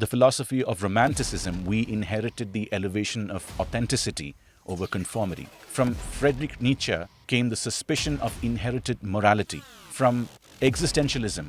the philosophy of romanticism, we inherited the elevation of authenticity over conformity. From Friedrich Nietzsche came the suspicion of inherited morality. From existentialism,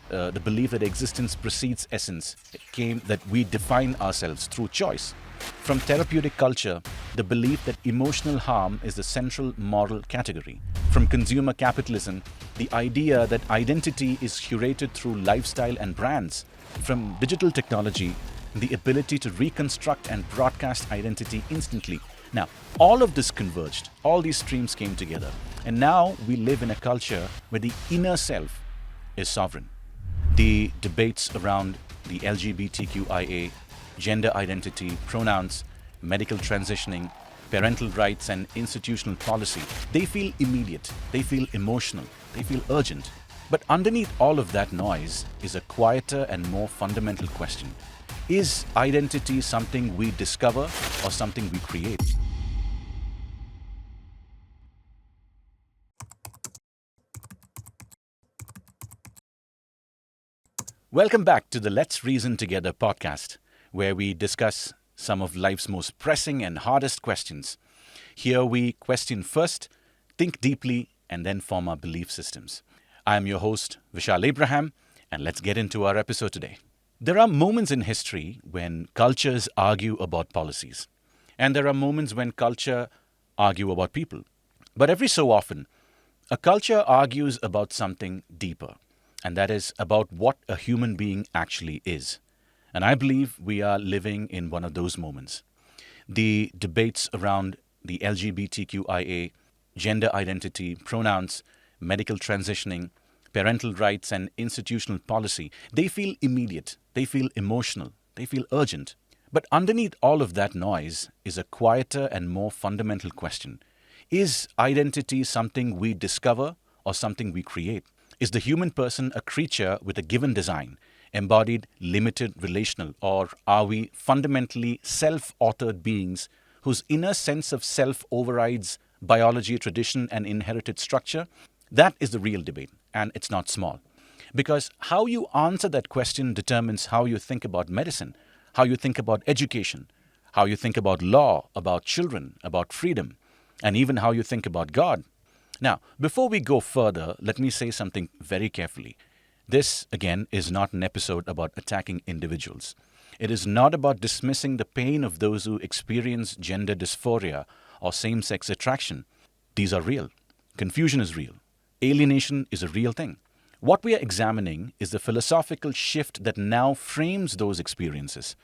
the belief that existence precedes essence, came that we define ourselves through choice. From therapeutic culture, the belief that emotional harm is the central moral category. From consumer capitalism, the idea that identity is curated through lifestyle and brands. From digital technology, the ability to reconstruct and broadcast identity instantly. Now, all of this converged, all these streams came together, and now we live in a culture where the inner self is sovereign. The debates around the LGBTQIA, gender identity, pronouns, medical transitioning, parental rights, and institutional policy, they feel immediate, they feel emotional, they feel urgent. But underneath all of that noise is a quieter and more fundamental question. Is identity something we discover or something we create? Welcome back to the Let's Reason Together podcast, where we discuss some of life's most pressing and hardest questions. Here we question first, think deeply, and then form our belief systems. I am your host, Vishal Abraham, and let's get into our episode today. There are moments in history when cultures argue about policies, and there are moments when culture argue about people. But every so often, a culture argues about something deeper, and that is about what a human being actually is. And I believe we are living in one of those moments. The debates around the LGBTQIA, gender identity, pronouns, medical transitioning, parental rights, and institutional policy, they feel immediate, they feel emotional, they feel urgent. But underneath all of that noise is a quieter and more fundamental question. Is identity something we discover or something we create? Is the human person a creature with a given design, embodied, limited, relational, or are we fundamentally self-authored beings whose inner sense of self overrides biology, tradition, and inherited structure? That is the real debate, and it's not small. Because how you answer that question determines how you think about medicine, how you think about education, how you think about law, about children, about freedom, and even how you think about God. Now, before we go further, let me say something very carefully. This, again, is not an episode about attacking individuals. It is not about dismissing the pain of those who experience gender dysphoria or same-sex attraction. These are real. Confusion is real. Alienation is a real thing. What we are examining is the philosophical shift that now frames those experiences.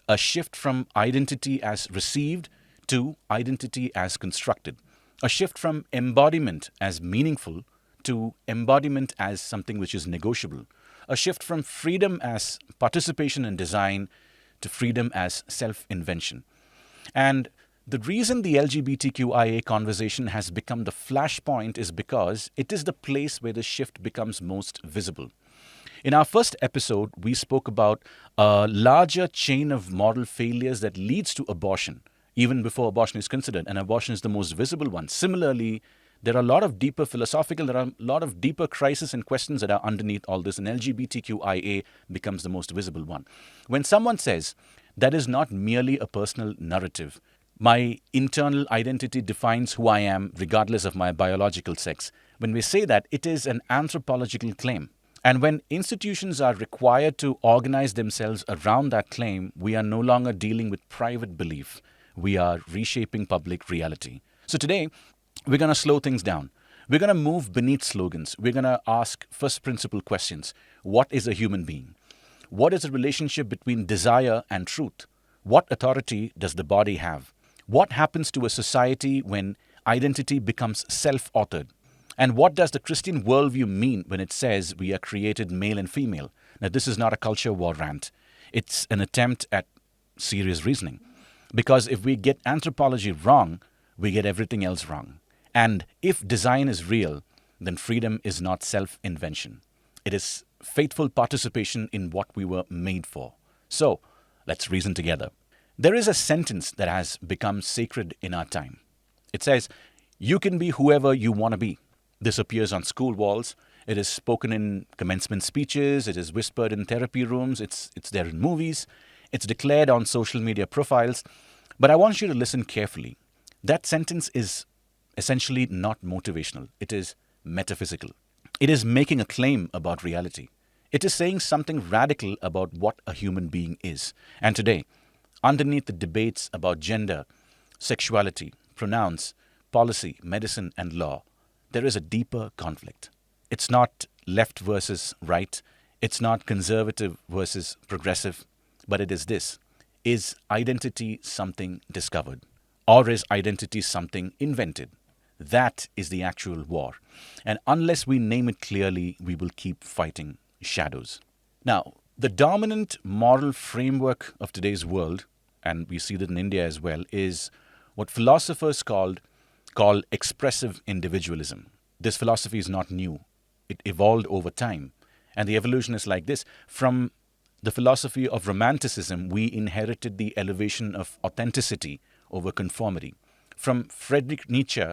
A shift from identity as received to identity as constructed. A shift from embodiment as meaningful to embodiment as something which is negotiable. A shift from freedom as participation in design to freedom as self-invention. And the reason the LGBTQIA conversation has become the flashpoint is because it is the place where the shift becomes most visible. In our first episode, we spoke about a larger chain of moral failures that leads to abortion, even before abortion is considered, and abortion is the most visible one. Similarly, there are a lot of deeper philosophical, there are a lot of deeper crises and questions that are underneath all this, and LGBTQIA becomes the most visible one. When someone says, that is not merely a personal narrative, my internal identity defines who I am regardless of my biological sex. When we say that, it is an anthropological claim. And when institutions are required to organize themselves around that claim, we are no longer dealing with private belief. We are reshaping public reality. So today, we're going to slow things down. We're going to move beneath slogans. We're going to ask first principle questions. What is a human being? What is the relationship between desire and truth? What authority does the body have? What happens to a society when identity becomes self-authored? And what does the Christian worldview mean when it says we are created male and female? Now, this is not a culture war rant. It's an attempt at serious reasoning. Because if we get anthropology wrong, we get everything else wrong. And if design is real, then freedom is not self-invention. It is faithful participation in what we were made for. So, let's reason together. There is a sentence that has become sacred in our time. It says, you can be whoever you want to be. This appears on school walls. It is spoken in commencement speeches. It is whispered in therapy rooms. It's there in movies. It's declared on social media profiles, but I want you to listen carefully. That sentence is essentially not motivational, it is metaphysical. It is making a claim about reality. It is saying something radical about what a human being is. And today, underneath the debates about gender, sexuality, pronouns, policy, medicine, and law, there is a deeper conflict. It's not left versus right, it's not conservative versus progressive, but it is this. Is identity something discovered? Or is identity something invented? That is the actual war. And unless we name it clearly, we will keep fighting shadows. Now, the dominant moral framework of today's world, and we see that in India as well, is what philosophers call expressive individualism. This philosophy is not new. It evolved over time. And the evolution is like this. From the philosophy of romanticism, we inherited the elevation of authenticity over conformity. From Friedrich Nietzsche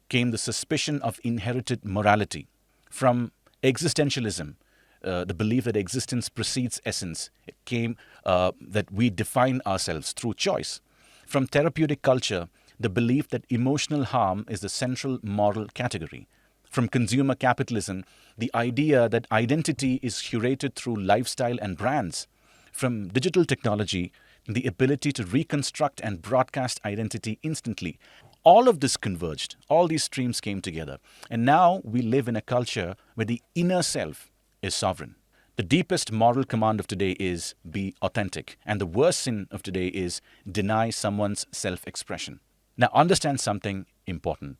came the suspicion of inherited morality. From existentialism, the belief that existence precedes essence, it came that we define ourselves through choice. From therapeutic culture, the belief that emotional harm is the central moral category. From consumer capitalism, the idea that identity is curated through lifestyle and brands. From digital technology, the ability to reconstruct and broadcast identity instantly. All of this converged. All these streams came together. And now we live in a culture where the inner self is sovereign. The deepest moral command of today is be authentic. And the worst sin of today is deny someone's self-expression. Now understand something important.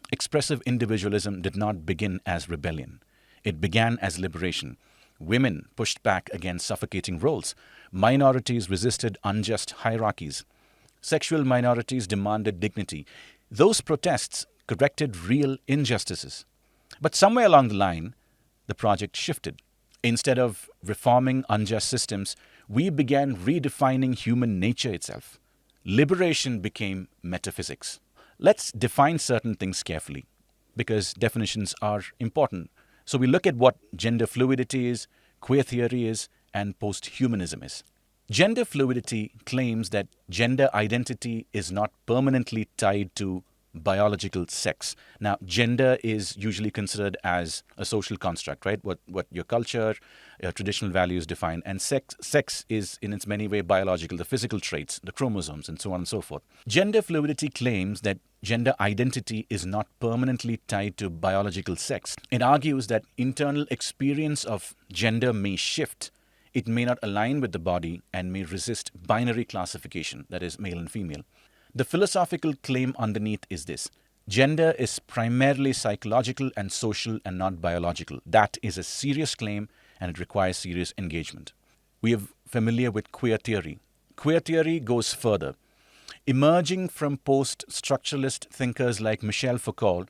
Expressive individualism did not begin as rebellion. It began as liberation. Women pushed back against suffocating roles. Minorities resisted unjust hierarchies. Sexual minorities demanded dignity. Those protests corrected real injustices. But somewhere along the line, the project shifted. Instead of reforming unjust systems, we began redefining human nature itself. Liberation became metaphysics. Let's define certain things carefully, because definitions are important. So we look at what gender fluidity is, queer theory is, and posthumanism is. Gender fluidity claims that gender identity is not permanently tied to biological sex. Now, gender is usually considered as a social construct, right? What your culture, your traditional values define. And sex is in its many ways biological, the physical traits, the chromosomes, and so on and so forth. Gender fluidity claims that gender identity is not permanently tied to biological sex. It argues that internal experience of gender may shift. It may not align with the body and may resist binary classification, that is, male and female. The philosophical claim underneath is this. Gender is primarily psychological and social and not biological. That is a serious claim and it requires serious engagement. We are familiar with queer theory. Queer theory goes further. Emerging from post-structuralist thinkers like Michel Foucault,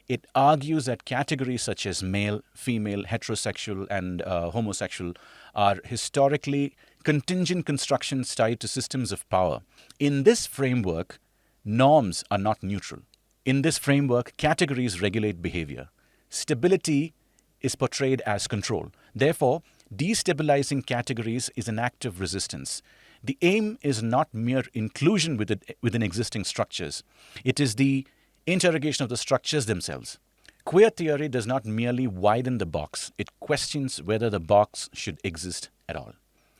it argues that categories such as male, female, heterosexual, and homosexual are historically contingent constructions tied to systems of power. In this framework, norms are not neutral. In this framework, categories regulate behavior. Stability is portrayed as control. Therefore, destabilizing categories is an act of resistance. The aim is not mere inclusion within existing structures. It is the interrogation of the structures themselves. Queer theory does not merely widen the box, it questions whether the box should exist at all.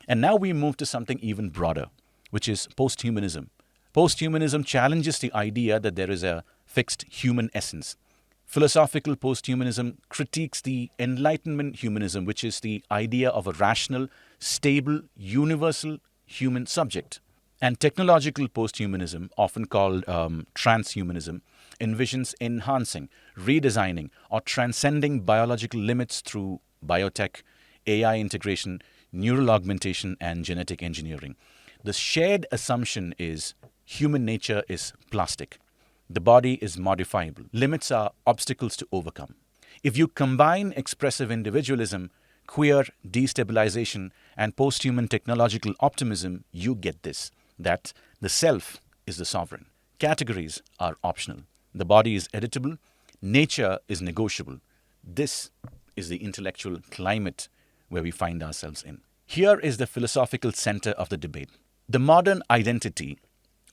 And now we move to something even broader, which is posthumanism. Posthumanism challenges the idea that there is a fixed human essence. Philosophical posthumanism critiques the Enlightenment humanism, which is the idea of a rational, stable, universal human subject. And technological posthumanism, often called transhumanism, envisions enhancing, redesigning, or transcending biological limits through biotech, AI integration, neural augmentation, and genetic engineering. The shared assumption is human nature is plastic. The body is modifiable. Limits are obstacles to overcome. If you combine expressive individualism, queer destabilization, and posthuman technological optimism, you get this, that the self is the sovereign. Categories are optional. The body is editable. Nature is negotiable. This is the intellectual climate where we find ourselves in. Here is the philosophical center of the debate. The modern identity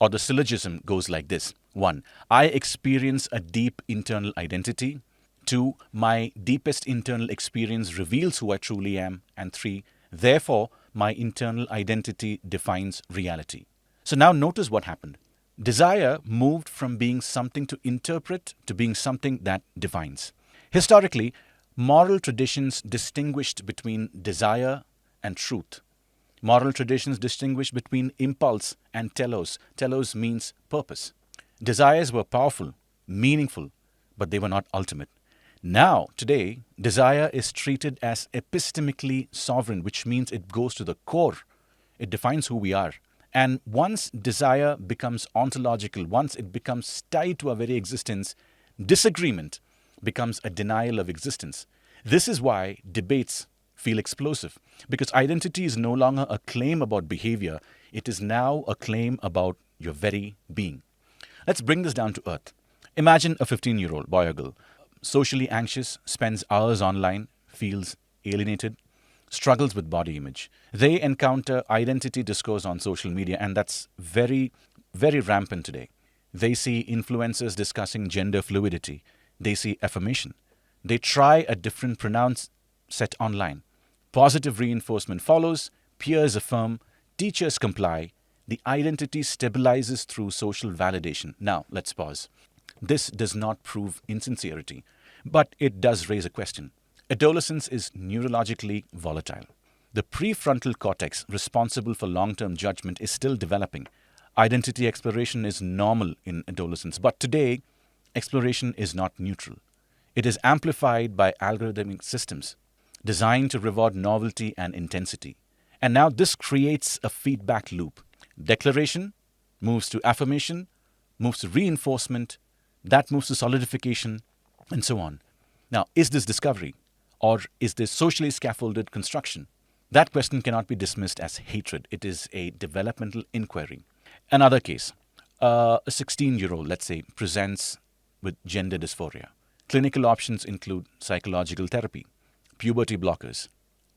or the syllogism goes like this. 1. I experience a deep internal identity. 2. My deepest internal experience reveals who I truly am. And 3. Therefore, my internal identity defines reality. So now notice what happened. Desire moved from being something to interpret to being something that defines. Historically, moral traditions distinguished between desire and truth. Moral traditions distinguish between impulse and telos. Telos means purpose. Desires were powerful, meaningful, but they were not ultimate. Now, today, desire is treated as epistemically sovereign, which means it goes to the core. It defines who we are. And once desire becomes ontological, once it becomes tied to our very existence, disagreement becomes a denial of existence. This is why debates feel explosive, because identity is no longer a claim about behavior, it is now a claim about your very being. Let's bring this down to earth. Imagine a 15-year-old boy or girl, socially anxious, spends hours online, feels alienated, struggles with body image. They encounter identity discourse on social media, and that's very, very rampant today. They see influencers discussing gender fluidity. They see affirmation. They try a different pronouns set online. Positive reinforcement follows, peers affirm, teachers comply. The identity stabilizes through social validation. Now, let's pause. This does not prove insincerity, but it does raise a question. Adolescence is neurologically volatile. The prefrontal cortex, responsible for long-term judgment, is still developing. Identity exploration is normal in adolescence, but today, exploration is not neutral. It is amplified by algorithmic systems designed to reward novelty and intensity. And now this creates a feedback loop. Declaration moves to affirmation, moves to reinforcement, that moves to solidification, and so on. Now, is this discovery, or is this socially scaffolded construction? That question cannot be dismissed as hatred. It is a developmental inquiry. Another case, a 16-year-old, let's say, presents with gender dysphoria. Clinical options include psychological therapy, puberty blockers,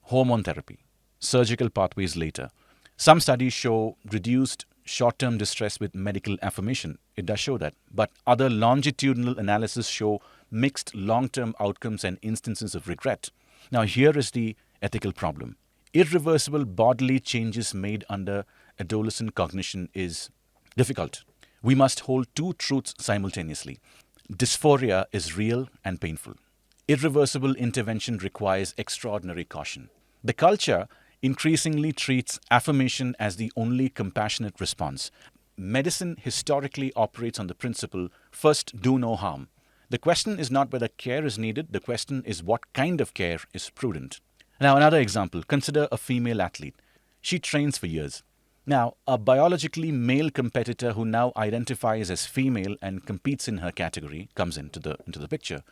hormone therapy, surgical pathways later. Some studies show reduced short-term distress with medical affirmation. It does show that. But other longitudinal analysis show mixed long-term outcomes and instances of regret. Now, here is the ethical problem. Irreversible bodily changes made under adolescent cognition is difficult. We must hold two truths simultaneously. Dysphoria is real and painful. Irreversible intervention requires extraordinary caution. The culture increasingly treats affirmation as the only compassionate response. Medicine historically operates on the principle, first do no harm. The question is not whether care is needed, the question is what kind of care is prudent. Now, another example, consider a female athlete. She trains for years. Now, a biologically male competitor who now identifies as female and competes in her category comes into the picture.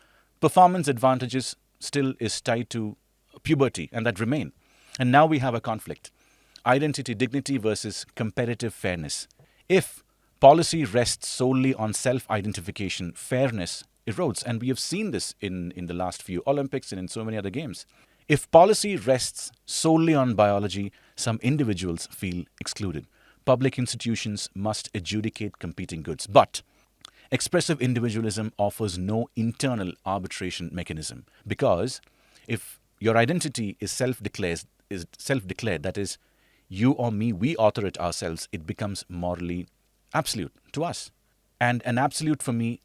Performance advantages still is tied to puberty, and that remain. And now we have a conflict. Identity dignity versus competitive fairness. If policy rests solely on self-identification, fairness erodes. And we have seen this in the last few Olympics and in so many other games. If policy rests solely on biology, some individuals feel excluded. Public institutions must adjudicate competing goods. But expressive individualism offers no internal arbitration mechanism, because if your identity is self-declared, that is, you or me, we author it ourselves, it becomes morally absolute to us. And an absolute for me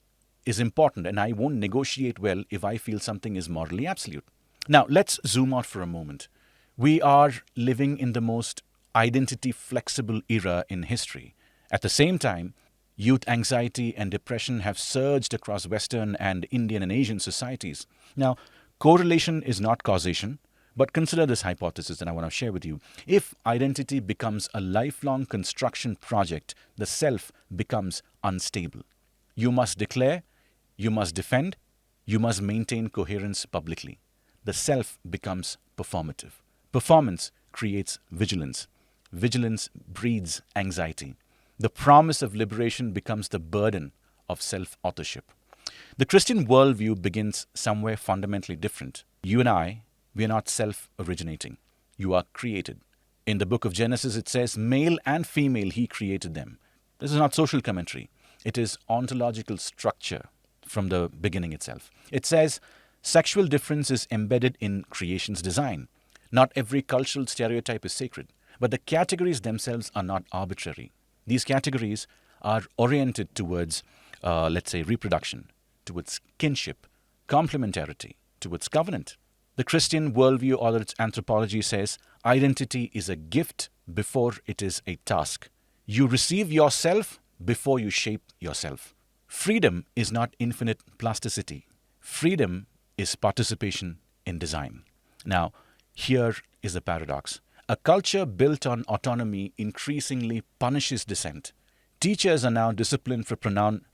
is important, and I won't negotiate well if I feel something is morally absolute. Now, let's zoom out for a moment. We are living in the most identity-flexible era in history. At the same time, youth anxiety and depression have surged across Western and Indian and Asian societies. Now, correlation is not causation, but consider this hypothesis that I want to share with you. If identity becomes a lifelong construction project, the self becomes unstable. You must declare, you must defend, you must maintain coherence publicly. The self becomes performative. Performance creates vigilance. Vigilance breeds anxiety. The promise of liberation becomes the burden of self-authorship. The Christian worldview begins somewhere fundamentally different. You and I, we are not self-originating. You are created. In the book of Genesis, it says, male and female, he created them. This is not social commentary. It is ontological structure from the beginning itself. It says, sexual difference is embedded in creation's design. Not every cultural stereotype is sacred, but the categories themselves are not arbitrary. These categories are oriented towards, let's say, reproduction, towards kinship, complementarity, towards covenant. The Christian worldview or its anthropology says identity is a gift before it is a task. You receive yourself before you shape yourself. Freedom is not infinite plasticity. Freedom is participation in design. Now, here is the paradox. A culture built on autonomy increasingly punishes dissent. Teachers are now disciplined for pronoun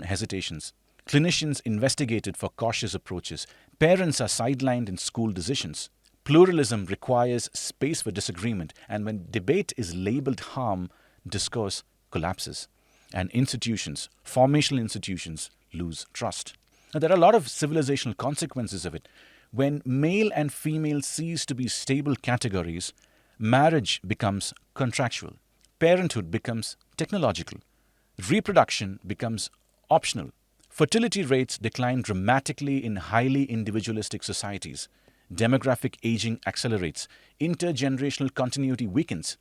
hesitations. Clinicians investigated for cautious approaches. Parents are sidelined in school decisions. Pluralism requires space for disagreement, and when debate is labeled harm, discourse collapses. And formational institutions, lose trust. Now, there are a lot of civilizational consequences of it. When male and female cease to be stable categories, marriage becomes contractual. Parenthood becomes technological. Reproduction becomes optional. Fertility rates decline dramatically in highly individualistic societies. Demographic aging accelerates. Intergenerational continuity weakens.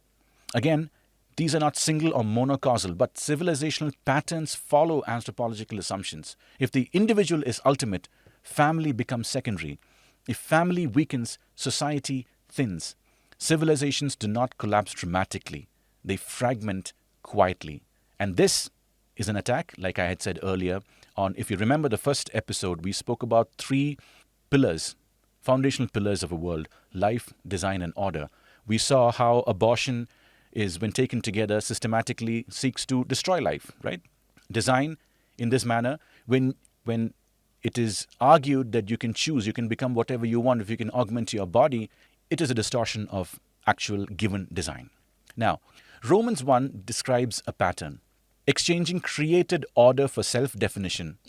Again, these are not single or monocausal, but civilizational patterns follow anthropological assumptions. If the individual is ultimate, family becomes secondary. If family weakens, society thins. Civilizations do not collapse dramatically. They fragment quietly. And this is an attack, like I had said earlier, on, if you remember the first episode, we spoke about 3 pillars, foundational pillars of a world: life, design, and order. We saw how abortion is, when taken together, systematically seeks to destroy life, right? Design, in this manner, when it is argued that you can choose, you can become whatever you want if you can augment your body, it is a distortion of actual given design. Now, Romans 1 describes a pattern. Exchanging created order for self-definition,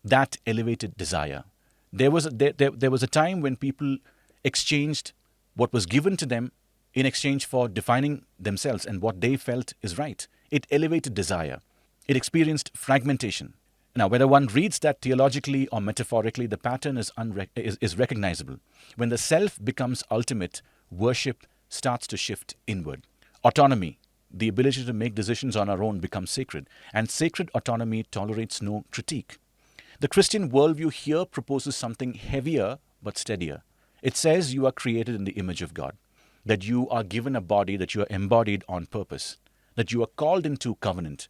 that elevated desire. There was a time when people exchanged what was given to them in exchange for defining themselves and what they felt is right. It elevated desire. It experienced fragmentation. Now, whether one reads that theologically or metaphorically, the pattern is recognizable. When the self becomes ultimate, worship starts to shift inward. Autonomy, the ability to make decisions on our own, becomes sacred, and sacred autonomy tolerates no critique. The Christian worldview here proposes something heavier but steadier. It says you are created in the image of God, that you are given a body, that you are embodied on purpose, that you are called into covenant.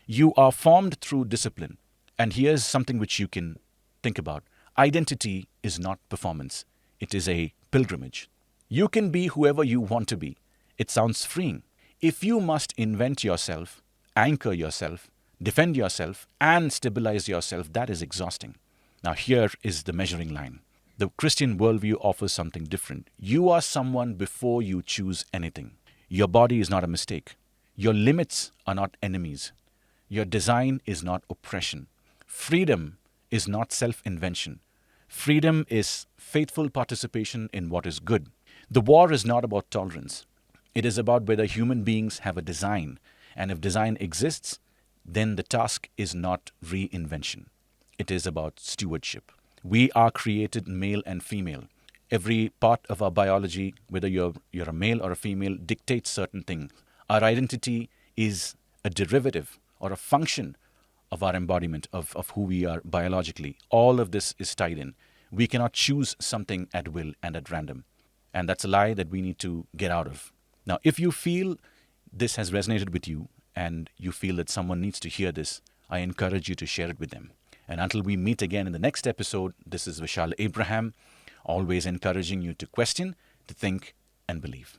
You are formed through discipline. And here's something which you can think about. Identity is not performance. It is a pilgrimage. You can be whoever you want to be. It sounds freeing. If you must invent yourself, anchor yourself, defend yourself, and stabilize yourself, that is exhausting. Now here is the measuring line. The Christian worldview offers something different. You are someone before you choose anything. Your body is not a mistake. Your limits are not enemies. Your design is not oppression. Freedom is not self-invention. Freedom is faithful participation in what is good. The war is not about tolerance. It is about whether human beings have a design. And if design exists, then the task is not reinvention. It is about stewardship. We are created male and female. Every part of our biology, whether you're a male or a female, dictates certain things. Our identity is a derivative or a function of our embodiment of who we are biologically. All of this is tied in. We cannot choose something at will and at random. And that's a lie that we need to get out of. Now, if you feel this has resonated with you and you feel that someone needs to hear this, I encourage you to share it with them. And until we meet again in the next episode, this is Vishal Abraham, always encouraging you to question, to think, and believe.